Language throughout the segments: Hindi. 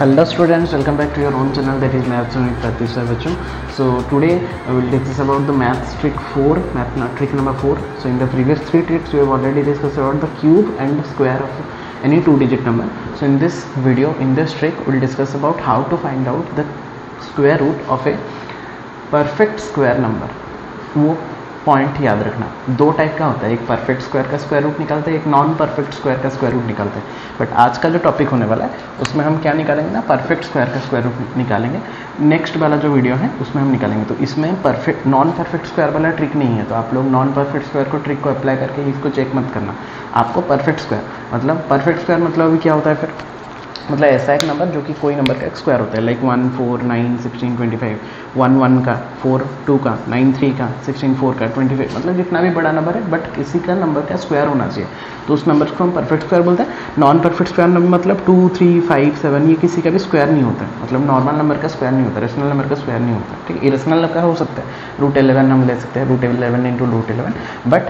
Hello students, welcome back to your own channel, that is Maths with Pratish Bachchu. So today I will discuss about the maths trick 4, trick number 4. So in the previous 3 tricks we have already discussed about the cube and the square of any 2-digit number. So in this video, in this trick we will discuss about how to find out the square root of a perfect square number. वो पॉइंट याद रखना, दो टाइप का होता है, एक परफेक्ट स्क्वायर का स्क्वायर रूट निकालते हैं, एक नॉन परफेक्ट स्क्वायर का स्क्वायर रूट निकालते हैं. बट आज का जो टॉपिक होने वाला है उसमें हम क्या निकालेंगे ना, परफेक्ट स्क्वायर का स्क्वायर रूट निकालेंगे. नेक्स्ट वाला जो वीडियो है उसमें हम निकालेंगे. तो इसमें परफेक्ट नॉन परफेक्ट स्क्वायर वाला ट्रिक नहीं है, तो आप लोग नॉन परफेक्ट स्क्वायर को ट्रिक को अप्लाई करके इसको चेक मत करना. आपको परफेक्ट स्क्वायर मतलब परफेक्ट स्क्वायर मतलब अभी क्या होता है, फिर मतलब ऐसा एक नंबर जो कि कोई नंबर का स्क्वायर होता है, लाइक 1 4 9 16 25, 1 1 का, 4 2 का, 9 3 का, 16 4 का, 25, मतलब जितना भी बड़ा नंबर है बट किसी का नंबर का स्क्वायर होना चाहिए, तो उस नंबर को हम परफेक्ट स्क्वायर बोलते हैं. नॉन परफेक्ट स्क्वायर नंबर मतलब 2 3 5 7 ये किसी का भी स्क्वायर नहीं होता है, मतलब नॉर्मल नंबर का स्क्वायर नहीं होता, रेशनल नंबर का स्क्वायर नहीं होता. ठीक है, इरेशनल नंबर का हो सकता है, √11 हम ले सकते हैं, √11 इंटू √11, बट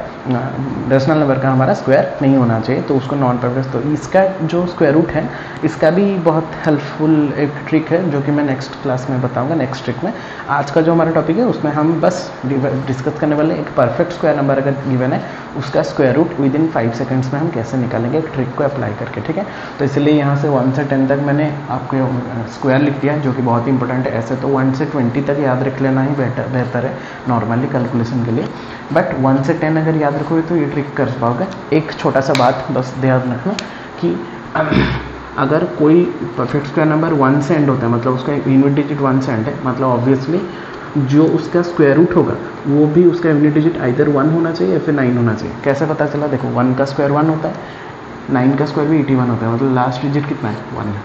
रेशनल नंबर का हमारा स्क्वायर नहीं होना चाहिए, तो उसको नॉन परफेक्ट. तो इसका जो स्क्वायर रूट है इसका भी बहुत हेल्पफुल एक ट्रिक है जो कि मैं नेक्स्ट क्लास में बताऊंगा, नेक्स्ट ट्रिक में. आज का जो हमारा टॉपिक है उसमें हम बस डिस्कस करने वाले एक परफेक्ट स्क्वायर नंबर अगर गिवन है उसका स्क्वायर रूट विद इन 5 सेकंड्स में हम कैसे निकालेंगे एक ट्रिक को अप्लाई करके. ठीक है, तो इसलिए यहाँ से 1 से 10 तक मैंने आपको स्क्वायर लिख दिया है जो कि बहुत ही इंपॉर्टेंट है. ऐसे तो 1 से 20 तक याद रख लेना ही बेहतर है नॉर्मली कैलकुलेशन के लिए, बट 1 से 10 अगर याद रखोगे तो ये ट्रिक कर पाओगे. एक छोटा सा बात बस ध्यान रखना कि अगर कोई परफेक्ट स्क्वायर नंबर 1 से एंड होता है, मतलब उसका यूनिट डिजिट 1 से एंड है, मतलब ऑब्वियसली जो उसका स्क्वायर रूट होगा वो भी उसका यूनिट डिजिट आइदर 1 होना चाहिए या फिर 9 होना चाहिए. कैसे पता चला, देखो 1 का स्क्वायर 1 होता है, 9 का स्क्वायर भी 81 होता है, मतलब लास्ट डिजिट कितना है 1 है.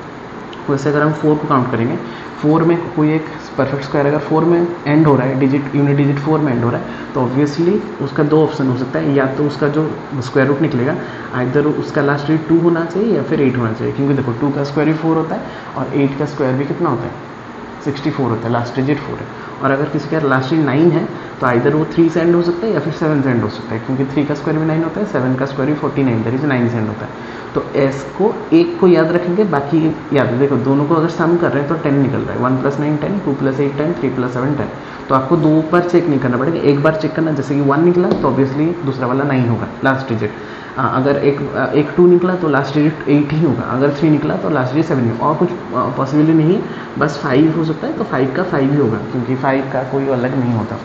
वैसे अगर हम 4 को काउंट करेंगे, 4 में कोई एक परफेक्ट स्क्वायर अगर 4 में एंड हो रहा है, डिजिट यूनिट डिजिट 4 में एंड हो रहा है, तो ऑब्वियसली उसका दो ऑप्शन हो सकता है, या तो उसका जो स्क्वायर रूट निकलेगा आइदर उसका लास्ट डिजिट 2 होना चाहिए या फिर 8 होना चाहिए, क्योंकि देखो 2 का स्क्वायर भी 4 होता है और 8 का स्क्वायर भी कितना होता है 64 होता है, लास्ट डिजिट 4 है. और अगर किसी का लास्ट डिजिट 9 है तो आइदर वो 3 से एंड हो सकता है या फिर 7 से एंड हो सकता है, क्योंकि 3 का स्क्वायर भी 9 होता है, 7 का स्क्वायर भी 49, दैट इज 9 से एंड होता है. तो एस को एक को याद रखेंगे, बाकी याद है. देखो दोनों को अगर सम कर रहे हैं तो 10 निकल रहा है, 1 + 9 10, 2 + 8 10, 3 + 7 10. तो आपको दो बार चेक नहीं करना पड़ेगा, एक बार चेक करना. जैसे कि 1 निकला तो ऑब्वियसली दूसरा वाला 9 होगा लास्ट डिजिट, अगर एक 2 निकला तो लास्ट डिजिट 8 ही होगा, अगर 3 निकला तो लास्ट डिजिट 7 होगा, और कुछ पॉसिबिलिटी नहीं, बस 5 हो सकता है तो 5 का 5 ही होगा, क्योंकि 5 का कोई अलग नहीं होता.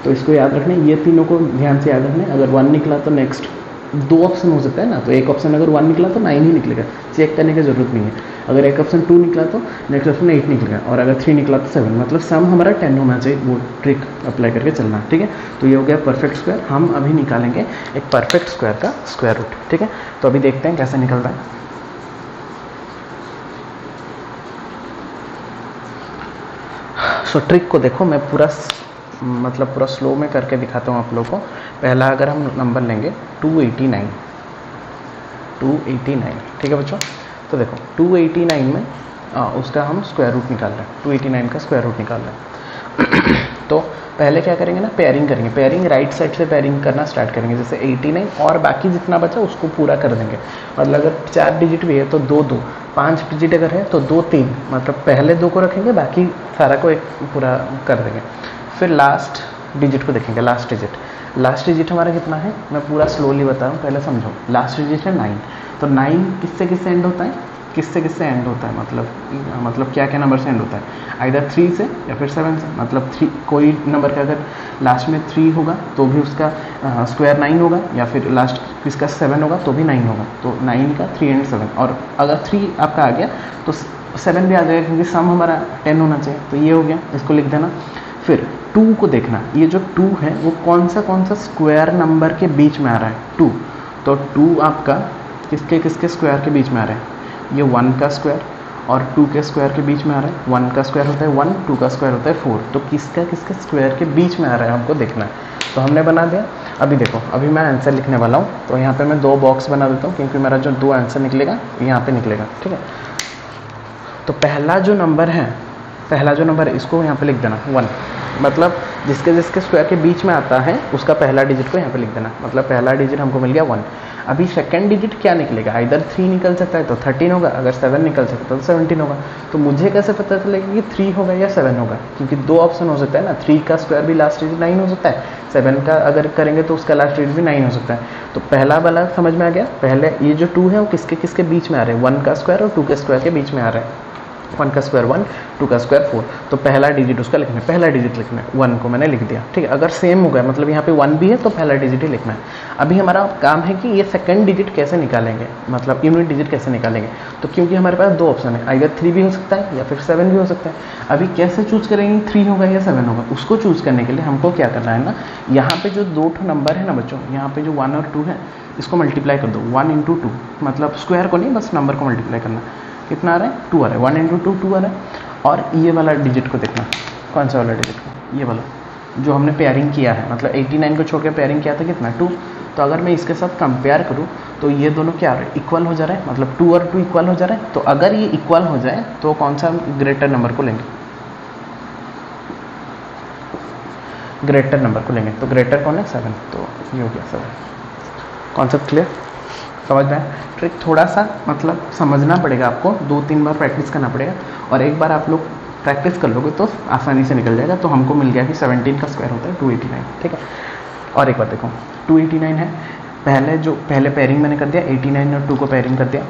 तो इसको याद रखना, ये तीनों को ध्यान से याद रखना. अगर 1 निकला तो नेक्स्ट दो ऑप्शन हो सकता है ना, तो एक ऑप्शन अगर 1 निकला तो 9 ही निकलेगा, चेक करने की जरूरत नहीं है. अगर एक ऑप्शन 2 निकला तो नेक्स्ट ऑप्शन 8 निकलेगा, और अगर 3 निकला तो 7, मतलब सम हमारा 10 होना चाहिए. वो ट्रिक अप्लाई करके चलना. ठीक है, तो ये हो गया परफेक्ट स्क्वायर. हम अभी निकालेंगे एक परफेक्ट स्क्वायर का स्क्वायर रूट. ठीक है, तो अभी देखते हैं कैसे निकलता है. सो ट्रिक को देखो, मैं पूरा स्लो में करके दिखाता हूँ आप लोगों को. पहला अगर हम नंबर लेंगे 289, ठीक है बच्चों. तो देखो 289 में उसका हम स्क्वायर रूट निकाल रहे हैं, 289 का स्क्वायर रूट निकाल रहे हैं. तो पहले क्या करेंगे ना, पेयरिंग करेंगे. पेयरिंग राइट साइड से पेयरिंग करना स्टार्ट करेंगे, जैसे 89 और बाकी जितना बचा उसको पूरा कर देंगे. मतलब अगर 4 डिजिट भी है तो 2 2, 5 डिजिट अगर है तो 2 3, मतलब पहले 2 को रखेंगे, बाकी सारा को एक पूरा कर देंगे. फिर लास्ट डिजिट को देखेंगे. लास्ट डिजिट हमारा कितना है, मैं पूरा स्लोली बता रहा हूँ, पहले समझो. लास्ट डिजिट है 9, तो 9 किससे एंड होता है, किससे एंड होता है, मतलब क्या क्या नंबर से एंड होता है, आइदर 3 से या फिर 7 से. मतलब 3 कोई नंबर का अगर लास्ट में 3 होगा तो भी उसका स्क्वायर 9 होगा, या फिर लास्ट किसका 7 होगा तो भी 9 होगा. तो 9 का 3 and 7, और अगर 3 आपका आ गया तो 7 भी आ जाएगा, क्योंकि सम हमारा 10 होना चाहिए. तो ये हो गया, इसको लिख देना. फिर 2 को देखना, ये जो 2 है वो कौन सा स्क्वायर नंबर के बीच में आ रहा है 2. तो 2 आपका किसके स्क्वायर के बीच में आ रहा है, ये 1 का स्क्वायर और 2 के स्क्वायर के बीच में आ रहा है. 1 का स्क्वायर होता है 1, 2 का स्क्वायर होता है 4. तो किसके स्क्वायर के बीच में आ रहा है हमको देखना है. तो हमने बना दिया. अभी देखो, अभी मैं आंसर लिखने वाला हूँ, तो यहाँ पे मैं 2 बॉक्स बना देता हूँ, क्योंकि मेरा जो 2 आंसर निकलेगा यहाँ पे निकलेगा. ठीक है, तो पहला जो नंबर है इसको यहाँ पे लिख देना 1, मतलब जिसके स्क्वायर के बीच में आता है उसका पहला डिजिट को यहाँ पे लिख देना. मतलब पहला डिजिट हमको मिल गया 1. अभी सेकंड डिजिट क्या निकलेगा, इधर 3 निकल सकता है तो 13 होगा, अगर 7 निकल सकता है तो 17 होगा। तो मुझे कैसे पता चलेगा कि 3 होगा या 7 होगा, क्योंकि 2 ऑप्शन हो सकता है ना, 3 का स्क्वायर भी लास्ट डिजिट 9 हो सकता है, 7 का अगर करेंगे तो उसका लास्ट डिजिट भी 9 हो सकता है। तो पहला वाला समझ में आ गया, पहले ये जो 2 है वो किसके किसके बीच में आ रहे हैं, 1 का स्क्वायर और 2 के स्क्वायर के बीच में आ रहा है। 1 का स्क्वायर 1, 2 का स्क्वायर 4, तो पहला डिजिट उसका लिखना है, पहला डिजिट लिखना है, 1 को मैंने लिख दिया, ठीक है। अगर सेम हो गया मतलब यहाँ पे 1 भी है तो पहला डिजिट ही लिखना है। अभी हमारा काम है कि ये सेकंड डिजिट कैसे निकालेंगे, मतलब यूनिट डिजिट कैसे निकालेंगे। तो क्योंकि हमारे पास 2 ऑप्शन है, आइदर 3 भी हो सकता है या फिर 7 भी हो सकता है। अभी कैसे चूज करेंगे 3 होगा या 7 होगा, उसको चूज करने के लिए हमको क्या करना है ना, यहाँ पे जो 2 नंबर है ना बच्चों, यहाँ पे जो 1 और 2 है इसको मल्टीप्लाई कर दो, 1 × 2, मतलब स्क्वायर को नहीं बस नंबर को मल्टीप्लाई करना। कितना आ रहा है, 2 आ रहा है, 1 × 2 2 आ रहा है। और ये वाला डिजिट को देखना, कौन सा वाला डिजिट को, ये वाला जो हमने पेयरिंग किया है, मतलब 89 को छोड़ के पेयरिंग किया था कितना 2। तो अगर मैं इसके साथ कंपेयर करूँ तो ये दोनों क्या हो रहे हैं, इक्वल हो जा रहे हैं, मतलब 2 और 2 इक्वल हो जा रहे हैं। तो अगर ये इक्वल हो जाए तो कौन सा ग्रेटर नंबर को लेंगे, ग्रेटर नंबर को लेंगे। तो ग्रेटर कौन है, 7, तो ये हो गया 7। कॉन्सेप्ट क्लियर, समझ में आया। ट्रिक थोड़ा सा मतलब समझना पड़ेगा आपको, 2-3 बार प्रैक्टिस करना पड़ेगा, और एक बार आप लोग प्रैक्टिस कर लोगे तो आसानी से निकल जाएगा। तो हमको मिल गया कि 17 का स्क्वायर होता है 289, ठीक है। और एक बार देखो 289 है, पहले पेयरिंग मैंने कर दिया, 89 और 2 को पेयरिंग कर दिया।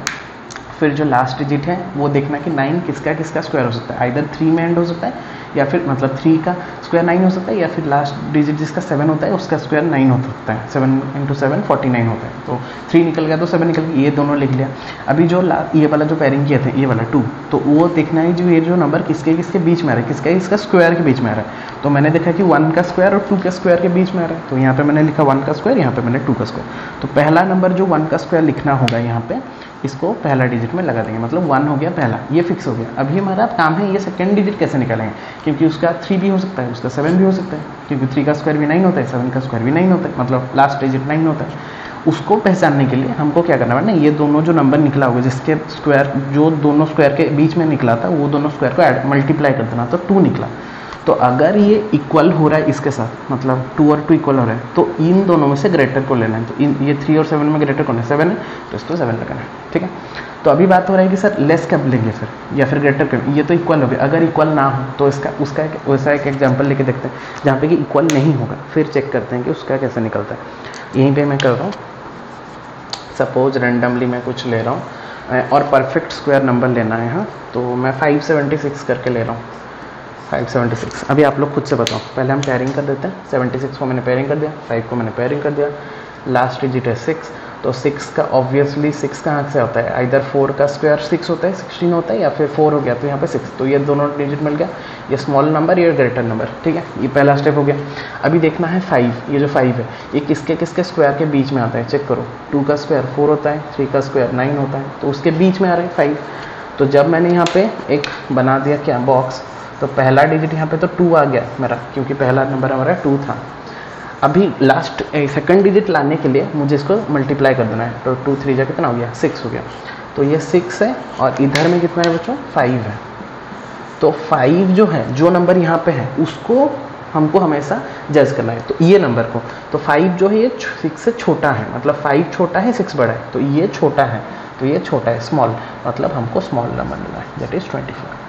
फिर जो लास्ट डिजिट है वो देखना कि 9 किसका किसका स्क्वायर हो सकता है, आइदर 3 में एंड हो सकता है या फिर मतलब 3 का स्क्वायर 9 हो सकता है, या फिर लास्ट डिजिट जिसका 7 होता है उसका स्क्वायर 9 हो सकता है। 7 × 7 49 होता है, तो 3 निकल गया तो 7 निकल गया, ये दोनों लिख लिया। अभी जो ये वाला जो पेयरिंग किए थे, ये वाला 2, तो वो देखना है जो ये जो नंबर किसके किसके बीच में आ रहा है, किसका इसका स्क्वायर के बीच में आ रहा है। तो मैंने देखा कि 1 का स्क्वायर और 2 के स्क्वायर के बीच में आ रहा है, तो यहाँ पे मैंने लिखा 1 का स्क्वायर, यहाँ पे मैंने 2 का स्क्वायर। तो पहला नंबर जो 1 का स्क्वायर लिखना होगा यहाँ पे, इसको पहला डिजिट में लगा देंगे, मतलब 1 हो गया पहला, ये फिक्स हो गया। अभी हमारा काम है ये सेकंड डिजिट कैसे निकालेंगे, क्योंकि उसका 3 भी हो सकता है, उसका 7 भी हो सकता है, क्योंकि 3 का स्क्वायर भी 9 होता है, 7 का स्क्वायर भी 9 होता है, मतलब लास्ट डिजिट 9 होता है। उसको पहचानने के लिए हमको क्या करना है ना, ये दोनों जो नंबर निकला होगा जिसके स्क्वायर जो दोनों स्क्वायर के बीच में निकला था, वो दोनों स्क्वायर को ऐड मल्टीप्लाई कर देना, तो 2 निकला। तो अगर ये इक्वल हो रहा है इसके साथ, मतलब 2 और 2 इक्वल हो रहा है, तो इन दोनों में से ग्रेटर को लेना है। तो ये 3 और 7 में ग्रेटर कौन है, 7 है, तो इसको 7 लगाना है, ठीक है। तो अभी बात हो रहा है कि सर लेस कब लेंगे फिर, या फिर ग्रेटर कब, ये तो इक्वल हो गया। अगर इक्वल ना हो तो उसका वैसा एक एग्जाम्पल लेके देखते हैं जहाँ पे कि इक्वल नहीं होगा, फिर चेक करते हैं कि उसका कैसे निकलता है। यहीं पे मैं कर रहा हूँ, सपोज रेंडमली मैं कुछ ले रहा हूँ और परफेक्ट स्क्वायर नंबर लेना है। हाँ, तो मैं 576 करके ले रहा हूँ, 576। अभी आप लोग खुद से बताओ, पहले हम पेयरिंग कर देते हैं। 76 को मैंने पेयरिंग कर दिया, 5 को मैंने पेयरिंग कर दिया, लास्ट डिजिट है 6। तो 6 का ऑब्वियसली 6 कहाँ से होता है, आइदर 4 का स्क्वायर 6 होता है, 16 होता है, या फिर 4 हो गया तो यहाँ पे 6। तो ये दोनों डिजिट मिल गया, ये स्मॉल नंबर, ये ग्रेटर नंबर, ठीक है। ये पहला स्टेप हो गया। अभी देखना है 5, ये जो 5 है ये किसके किसके स्क्वायर के बीच में आता है, चेक करो। 2 का स्क्वायर 4 होता है, 3 का स्क्वायर 9 होता है, तो उसके बीच में आ रहा है 5। तो जब मैंने यहाँ पे एक बना दिया क्या बॉक्स, तो पहला डिजिट यहाँ पे तो 2 आ गया मेरा, क्योंकि पहला नंबर हमारा 2 था। अभी लास्ट सेकंड डिजिट लाने के लिए मुझे इसको मल्टीप्लाई कर देना है, तो 2 3 जा कितना हो गया, 6 हो गया। तो ये 6 है और इधर में कितना है बच्चों, 5 है। तो 5 जो है, जो नंबर यहाँ पे है उसको हमको हमेशा जज करना है, तो ये नंबर को। तो 5 जो है ये 6 से छोटा है, मतलब 5 छोटा है 6 बड़ा है, तो ये छोटा है, तो ये छोटा है स्मॉल, मतलब हमको स्मॉल नंबर लेना है, दैट इज 24।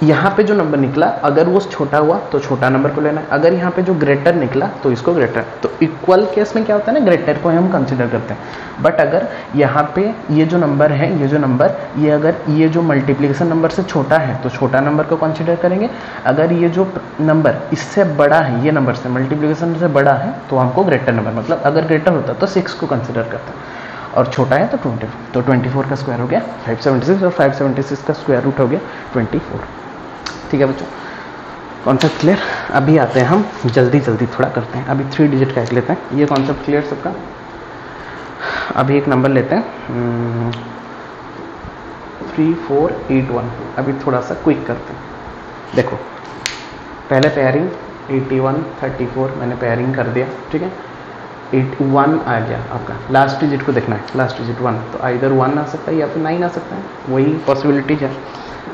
यहाँ पे जो नंबर निकला अगर वो छोटा हुआ तो छोटा नंबर को लेना है, अगर यहाँ पे जो ग्रेटर निकला तो इसको ग्रेटर। तो इक्वल केस में क्या होता है ना, ग्रेटर को हम कंसिडर करते हैं। बट अगर यहाँ पे ये जो नंबर है, ये जो नंबर, ये अगर ये जो मल्टीप्लिकेशन नंबर से छोटा है तो छोटा नंबर को कंसिडर करेंगे। अगर ये जो नंबर इससे बड़ा है, ये नंबर से मल्टीप्लिकेशन से बड़ा है, तो हमको ग्रेटर नंबर, मतलब अगर ग्रेटर होता तो 6 को कंसिडर करते हैं, और छोटा है तो 24। तो 24 का स्क्वायर हो गया 576, और 576 का स्क्वायर रूट हो गया 24। ठीक है बच्चों, कॉन्सेप्ट क्लियर। अभी आते हैं हम जल्दी थोड़ा करते हैं, अभी 3 डिजिट का एक लेते हैं। ये कॉन्सेप्ट क्लियर सबका। अभी एक नंबर लेते हैं 3481। अभी थोड़ा सा क्विक करते हैं। देखो पहले पेयरिंग 81 34 मैंने पेयरिंग कर दिया, ठीक है। 81 आ गया आपका, लास्ट डिजिट को देखना है, लास्ट डिजिट 1, तो आइदर 1 आ सकता है या फिर 9 आ सकता है, वही पॉसिबिलिटीज है।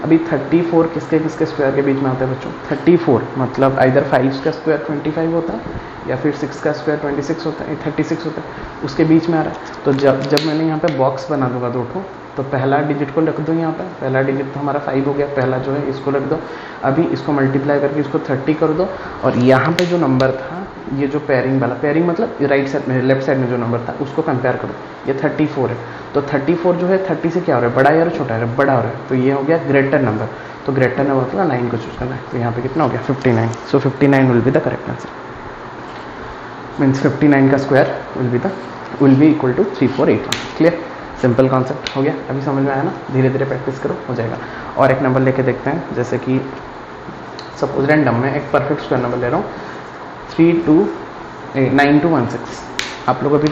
अभी 34 किसके किसके स्क्वायर के बीच में आता है बच्चों? 34 मतलब आइदर 5 का स्क्वायर 25 होता है या फिर 6 का स्क्वायर 26 होता है, 36 होता है, उसके बीच में आ रहा है। तो जब मैंने यहाँ पे बॉक्स बना दूंगा 2 ठो, तो पहला डिजिट को रख दो यहाँ पे, पहला डिजिट तो हमारा 5 हो गया, पहला जो है इसको रख दो। अभी इसको मल्टीप्लाई करके इसको 30 कर दो, और यहाँ पे जो नंबर था, ये जो पेयरिंग वाला, पेयरिंग मतलब राइट साइड में, लेफ्ट साइड में जो नंबर था उसको कंपेयर करो, ये 34 है। तो 34 जो है 30 से क्या हो रहा है? बड़ा या छोटा है? बड़ा हो रहा है, तो ये हो गया ग्रेटर नंबर। तो ग्रेटर नंबर मतलब 9 को चूज करना है। तो यहाँ पे कितना हो गया? 59। So 59 will be the correct answer, means 59 का square will be equal to 3481। Clear? Simple concept हो गया, अभी समझ में आया ना? धीरे धीरे प्रैक्टिस करो, हो जाएगा। और एक नंबर लेके देखते हैं, जैसे कि सपोज रैंडम में एक परफेक्ट स्क्वायर नंबर ले रहा हूँ 9216। आप लोग अभी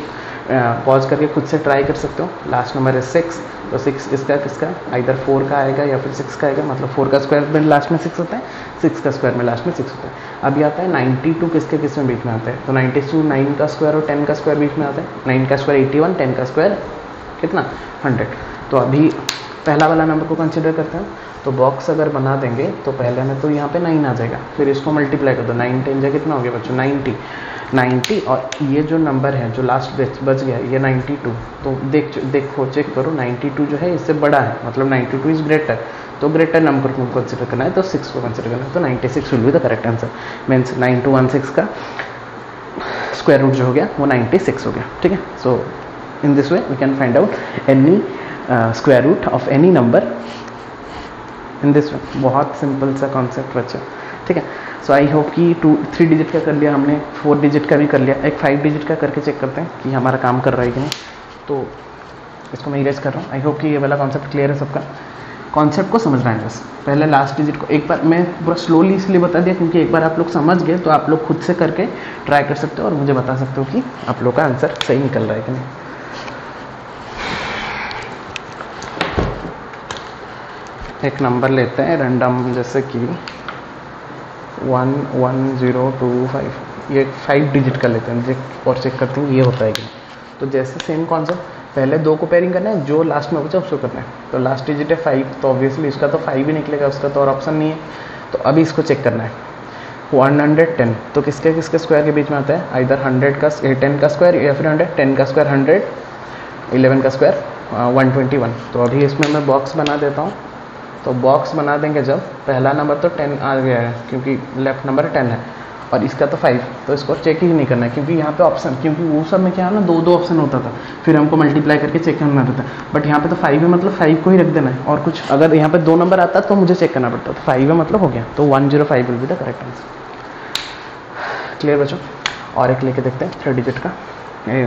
पॉज करके खुद से ट्राई कर सकते हो। लास्ट नंबर है 6, तो 6 इसका किसका? आइदर 4 का आएगा या फिर 6 का आएगा, मतलब 4 का स्क्वायर में लास्ट में 6 होता है, 6 का स्क्वायर में लास्ट में 6 होता है। अभी आता है 92 किसके किस में बीच में आता है? तो 92 9 का स्क्वायर और 10 का स्क्वायर बीच में आता है। 9 का स्क्वायर 81, 10 का स्क्वायर कितना? 100। तो अभी पहला वाला नंबर को कंसिडर करते हैं। तो बॉक्स अगर बना देंगे तो पहले में तो यहाँ पे 9 आ जाएगा, फिर इसको मल्टीप्लाई कर दो, 9 10 जा कितना हो गया बच्चों? 90। और ये जो नंबर है जो लास्ट बच गया ये 92, तो देखो चेक करो 92 जो है इससे बड़ा है, मतलब 92 इज ग्रेटर। तो ग्रेटर नंबर को कंसिडर करना है, तो 6 को कंसिडर करना है। तो 96 will be the correct answer, means 9216 का स्क्वायर रूट जो हो गया वो 96 हो गया। ठीक है? So in this way we can find out any square root of any number in this way. बहुत सिंपल सा कॉन्सेप्ट बच्चा। ठीक है? सो आई होप कि 3 डिजिट का कर लिया हमने, 4 डिजिट का भी कर लिया, एक 5 डिजिट का करके चेक करते हैं कि हमारा काम कर रहा है कि नहीं। तो इसको मैं इरेज कर रहा हूँ। आई होप कि ये वाला कॉन्सेप्ट क्लियर है सबका। कॉन्सेप्ट को समझना है बस। पहले लास्ट डिजिट को एक बार मैं पूरा स्लोली इसलिए बता दिया क्योंकि एक बार आप लोग समझ गए तो आप लोग खुद से करके ट्राई कर सकते हो और मुझे बता सकते हो कि आप लोग का आंसर सही निकल रहा है कि नहीं। एक नंबर लेते हैं रैंडम, जैसे कि 11025, ये 5 डिजिट का लेते हैं और चेक करते हैं ये होता है कि नहीं। तो जैसे सेम कॉन्सेप्ट, पहले 2 को पेयरिंग करना है, जो लास्ट में बचा उसको करना है। तो लास्ट डिजिट है 5, तो ऑब्वियसली इसका तो 5 ही निकलेगा, उसका तो और ऑप्शन नहीं है। तो अभी इसको चेक करना है 110, तो किसके किसके स्क्वायर के बीच में आता है? आइदर 100 का 10 का स्क्वायर या फिर 100, 10 का स्क्वायर 100, 11 का स्क्वायर 121। तो अभी इसमें मैं बॉक्स बना देता हूँ। तो बॉक्स बना देंगे जब, पहला नंबर तो 10 आ गया है क्योंकि लेफ्ट नंबर 10 है और इसका तो 5, तो इसको चेक ही नहीं करना है क्योंकि यहाँ पे ऑप्शन, क्योंकि वो सब में क्या है ना 2 ऑप्शन होता था, फिर हमको मल्टीप्लाई करके चेक करना रहता है। बट यहाँ पे तो 5 है मतलब 5 को ही रख देना है, और कुछ अगर यहाँ पे 2 नंबर आता तो मुझे चेक करना पड़ता। तो 5 है मतलब हो गया, तो 105 will be the correct answer. Clear बच्चों? और एक लेके देखते हैं 3 डिजिट का,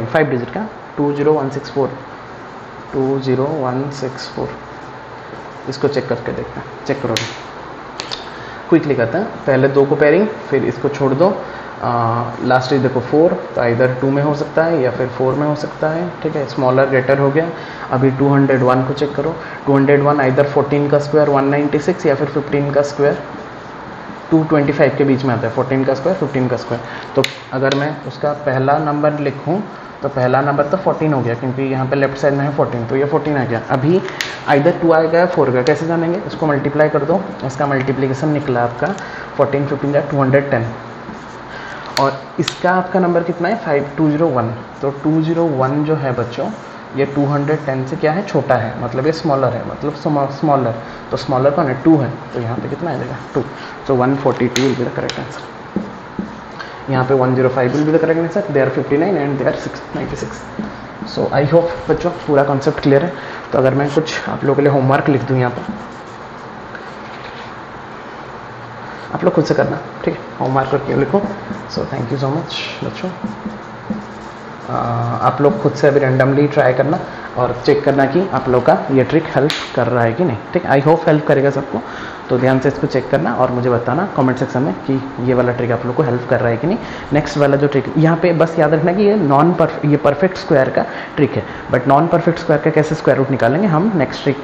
5 डिजिट का 20164। इसको चेक करके देखते हैं, चेक करो क्विकली करते हैं। पहले 2 को पेयरिंग, फिर इसको छोड़ दो। लास्ट देखो 4, तो इधर 2 में हो सकता है या फिर 4 में हो सकता है। ठीक है? स्मॉलर ग्रेटर हो गया। अभी 201 को चेक करो। 201 इधर 14 का स्क्वायर 196 या फिर 15 का स्क्वायर 225 के बीच में आता है। 14 का स्क्वायर 15 का स्क्वायर। तो अगर मैं उसका पहला नंबर लिखूँ तो पहला नंबर तो 14 हो गया क्योंकि यहाँ पे लेफ्ट साइड में है 14, तो ये 14 आ गया। अभी आइदर 2 आएगा या 4 आएगा, कैसे जानेंगे? इसको मल्टीप्लाई कर दो, इसका मल्टीप्लिकेशन निकला आपका 14 15 210, और इसका आपका नंबर कितना है? 5201। तो 201 जो है बच्चों ये 210 से क्या है? छोटा है, मतलब ये स्मॉलर है, मतलब स्मॉलर। तो स्मॉलर कौन है? 2 है, तो यहाँ पे कितना आ जाएगा? 2। तो 142 will be the correct answer. यहाँ पे 105 will be the correct answer. They are 59 and they are 96। So I hope बच्चों पूरा कॉन्सेप्ट क्लियर है। तो अगर मैं कुछ आप लोगों के लिए होमवर्क लिख दूँ यहाँ पर, आप लोग खुद से करना। ठीक है? होमवर्क करके लिखो। So thank you so much बच्चों। आप लोग खुद से अभी रैंडमली ट्राई करना और चेक करना कि आप लोग का ये ट्रिक हेल्प कर रहा है कि नहीं। ठीक? आई होप हेल्प करेगा सबको। तो ध्यान से इसको चेक करना और मुझे बताना कमेंट सेक्शन में कि ये वाला ट्रिक आप लोग को हेल्प कर रहा है कि नहीं। नेक्स्ट वाला जो ट्रिक यहाँ पे बस याद रखना कि ये परफेक्ट स्क्वायर का ट्रिक है, बट नॉन परफेक्ट स्क्वायर का कैसे स्क्वायर रूट निकालेंगे हम नेक्स्ट ट्रिक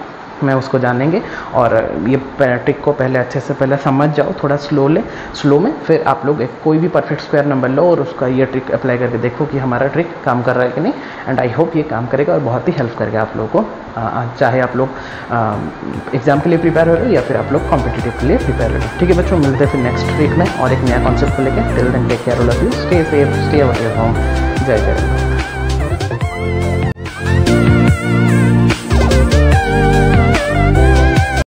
मैं उसको जानेंगे। और ये ट्रिक को पहले अच्छे से पहले समझ जाओ, थोड़ा स्लो में, फिर आप लोग एक कोई भी परफेक्ट स्क्वायर नंबर लो और उसका ये ट्रिक अप्लाई करके देखो कि हमारा ट्रिक काम कर रहा है कि नहीं। एंड आई होप ये काम करेगा और बहुत ही हेल्प करेगा आप लोगों को, चाहे आप लोग एग्जाम के लिए प्रिपेयर हो रहे हो या फिर आप लोग कॉम्पिटिटिव के लिए प्रिपेयर हो रहे हो। ठीक है बच्चों, मिलते हैं फिर नेक्स्ट वीक में और एक नया कॉन्सेप्ट को लेकर। Till then take care all of you, stay safe, stay away from home. जय जय।